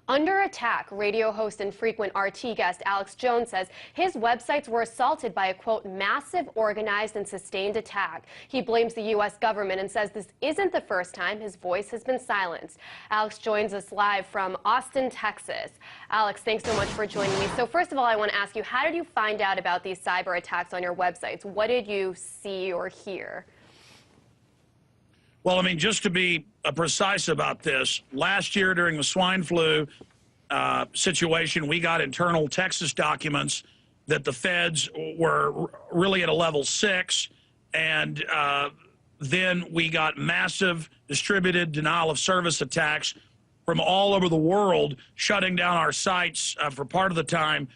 Under attack, radio host and frequent RT guest Alex Jones says his websites were assaulted by a, quote, massive, organized and sustained attack. He blames the U.S. government and says this isn't the first time his voice has been silenced. Alex joins us live from Austin, Texas. Alex, thanks so much for joining me. So first of all, I want to ask you, how did you find out about these cyber attacks on your websites? What did you see or hear? Well, I mean, just to be precise about this, last year during the swine flu situation, we got internal Texas documents that the feds were really at a level 6, and then we got massive distributed denial of service attacks from all over the world, shutting down our sites for part of the time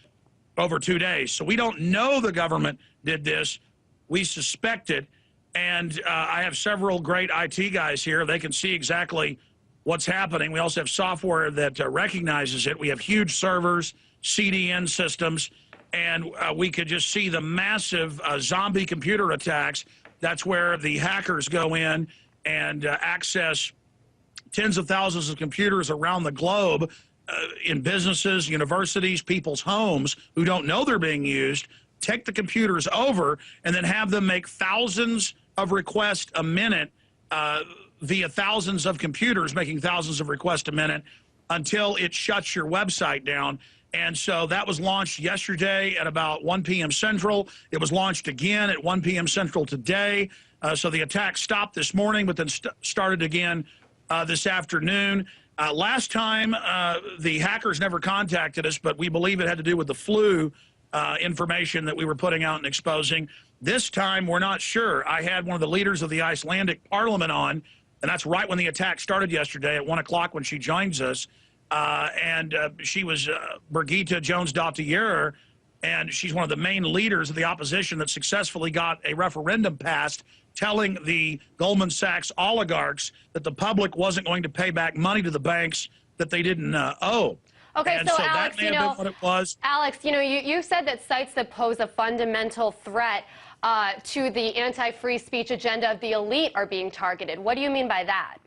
over 2 days. So we don't know the government did this. We suspect it. And I have several great IT guys here. They can see exactly what's happening. We also have software that recognizes it. We have huge servers, CDN systems, and we could just see the massive zombie computer attacks. That's where the hackers go in and access tens of thousands of computers around the globe in businesses, universities, people's homes who don't know they're being used, take the computers over, and then have them make thousands of requests a minute via thousands of computers making thousands of requests a minute until it shuts your website down. And so that was launched yesterday at about 1 p.m. Central. It was launched again at 1 p.m. Central today. So the attack stopped this morning, but then started again this afternoon. Last time, the hackers never contacted us, but we believe it had to do with the flu information that we were putting out and exposing. This time, we're not sure. I had one of the leaders of the Icelandic parliament on, and that's right when the attack started yesterday at 1 o'clock when she joins us. She was Birgitta Jones-Dottir, and she's one of the main leaders of the opposition that successfully got a referendum passed telling the Goldman Sachs oligarchs that the public wasn't going to pay back money to the banks that they didn't owe. Okay, and so that Alex, may have been what it was. Alex, you said that sites that pose a fundamental threat to the anti-free speech agenda of the elite are being targeted. What do you mean by that?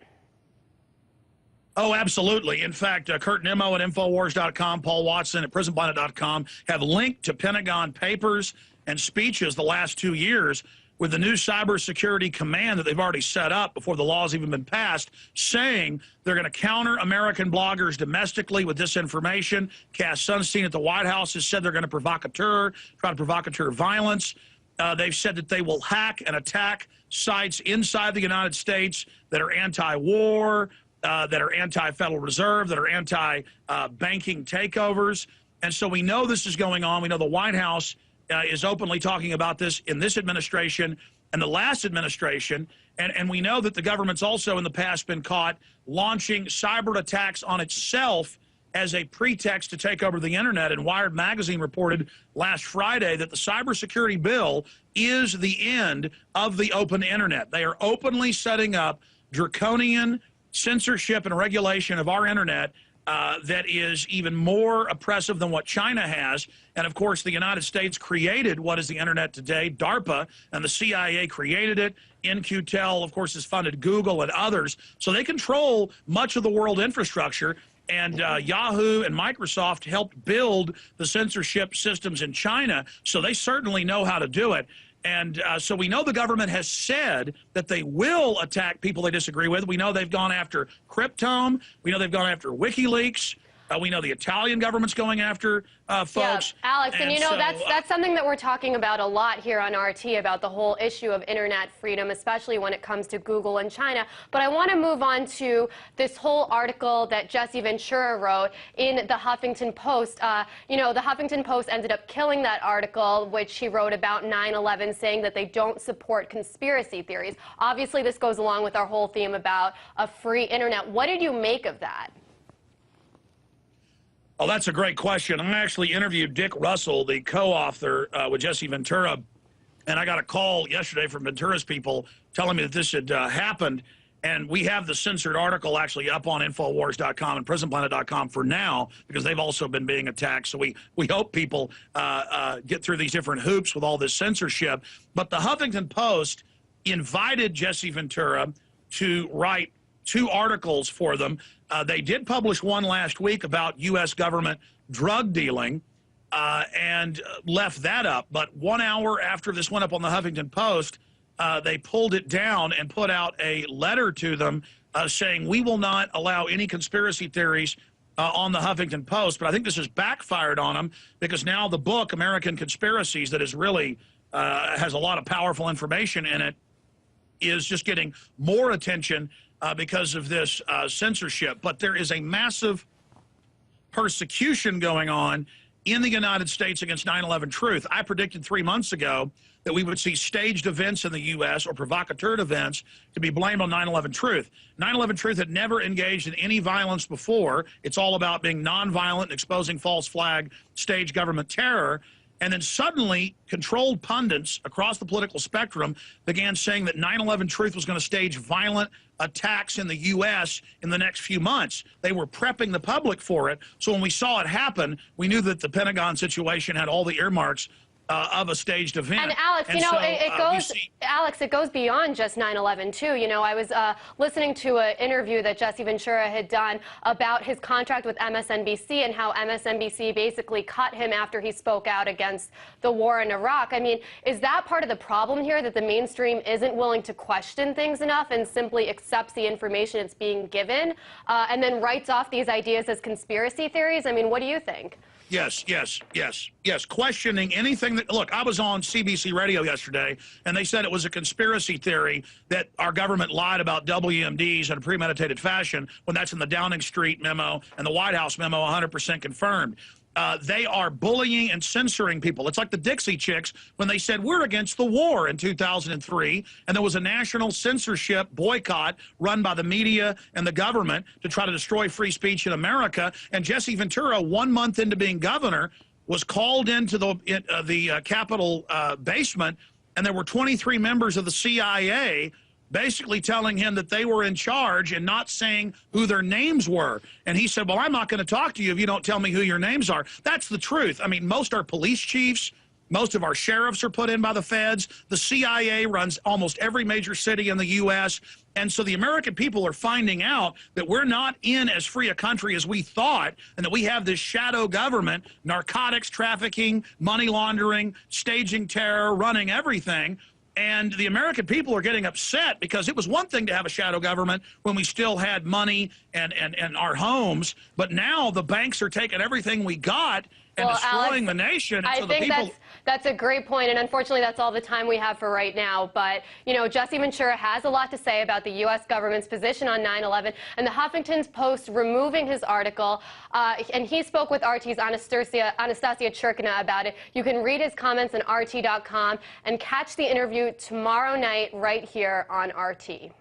Oh, absolutely. In fact, Kurt Nimmo at Infowars.com, Paul Watson at PrisonPlanet.com have linked to Pentagon papers and speeches the last 2 years with the new cybersecurity command that they've already set up before the law's even been passed, saying they're going to counter American bloggers domestically with disinformation. Cass Sunstein at the White House has said they're going to try to provocateur violence. They've said that they will hack and attack sites inside the United States that are anti-war, that are anti-Federal Reserve, that are anti-banking takeovers. And so we know this is going on. We know the White House is openly talking about this in this administration and the last administration. And we know that the government's also in the past been caught launching cyber attacks on itself as a pretext to take over the internet. And Wired Magazine reported last Friday that the cybersecurity bill is the end of the open internet. They are openly setting up draconian censorship and regulation of our internet that is even more oppressive than what China has. And of course, the United States created what is the internet today, DARPA, and the CIA created it. In-Q-Tel, of course, has funded Google and others. So they control much of the world infrastructure. And Yahoo and Microsoft helped build the censorship systems in China, so they certainly know how to do it. And so we know the government has said that they will attack people they disagree with. We know they've gone after Cryptome. We know they've gone after WikiLeaks. We know the Italian government's going after folks. Yeah, Alex, and you know, that's something that we're talking about a lot here on RT, about the whole issue of internet freedom, especially when it comes to Google and China. But I want to move on to this whole article that Jesse Ventura wrote in the Huffington Post. You know, the Huffington Post ended up killing that article, which he wrote about 9/11, saying that they don't support conspiracy theories. Obviously, this goes along with our whole theme about a free internet. What did you make of that? Oh, that's a great question. I actually interviewed Dick Russell, the co-author with Jesse Ventura, and I got a call yesterday from Ventura's people telling me that this had happened. And we have the censored article actually up on Infowars.com and PrisonPlanet.com for now, because they've also been being attacked. So we hope people get through these different hoops with all this censorship. But the Huffington Post invited Jesse Ventura to write 2 articles for them. They did publish one last week about U.S. government drug dealing and left that up. But 1 hour after this went up on the Huffington Post, they pulled it down and put out a letter to them saying, we will not allow any conspiracy theories on the Huffington Post. But I think this has backfired on them because now the book, American Conspiracies, that is really has a lot of powerful information in it, is just getting more attention because of this censorship. But there is a massive persecution going on in the United States against 9/11 Truth. I predicted 3 months ago that we would see staged events in the U.S. or provocateur events to be blamed on 9/11 Truth. 9/11 Truth had never engaged in any violence before. It's all about being nonviolent and exposing false flag, staged government terror. And then suddenly, controlled pundits across the political spectrum began saying that 9/11 Truth was going to stage violent attacks in the U.S. in the next few months. They were prepping the public for it. So when we saw it happen, we knew that the Pentagon situation had all the earmarks of a staged event. And Alex, you know, Alex, it goes beyond just 9/11 too. You know, I was listening to an interview that Jesse Ventura had done about his contract with MSNBC and how MSNBC basically cut him after he spoke out against the war in Iraq. I mean, is that part of the problem here, that the mainstream isn't willing to question things enough and simply accepts the information it's being given and then writes off these ideas as conspiracy theories? I mean, what do you think? Yes. Questioning anything that, look, I was on CBC radio yesterday, and they said it was a conspiracy theory that our government lied about WMDs in a premeditated fashion when that's in the Downing Street memo and the White House memo 100% confirmed. They are bullying and censoring people. It's like the Dixie Chicks when they said we're against the war in 2003, and there was a national censorship boycott run by the media and the government to try to destroy free speech in America. And Jesse Ventura, 1 month into being governor, was called into the Capitol basement, and there were 23 members of the CIA basically telling him that they were in charge and not saying who their names were. And he said, well, I'm not going to talk to you if you don't tell me who your names are. That's the truth. I mean, most are police chiefs. Most of our sheriffs are put in by the feds. The CIA runs almost every major city in the U.S. And so the American people are finding out that we're not in as free a country as we thought, and that we have this shadow government, narcotics trafficking, money laundering, staging terror, running everything. And the American people are getting upset because it was one thing to have a shadow government when we still had money and our homes. But now the banks are taking everything we got and destroying the nation. I think that's a great point, and unfortunately that's all the time we have for right now. But, you know, Jesse Ventura has a lot to say about the U.S. government's position on 9/11 and the Huffington Post removing his article. And he spoke with RT's Anastasia Churkina about it. You can read his comments on RT.com and catch the interview tomorrow night right here on RT.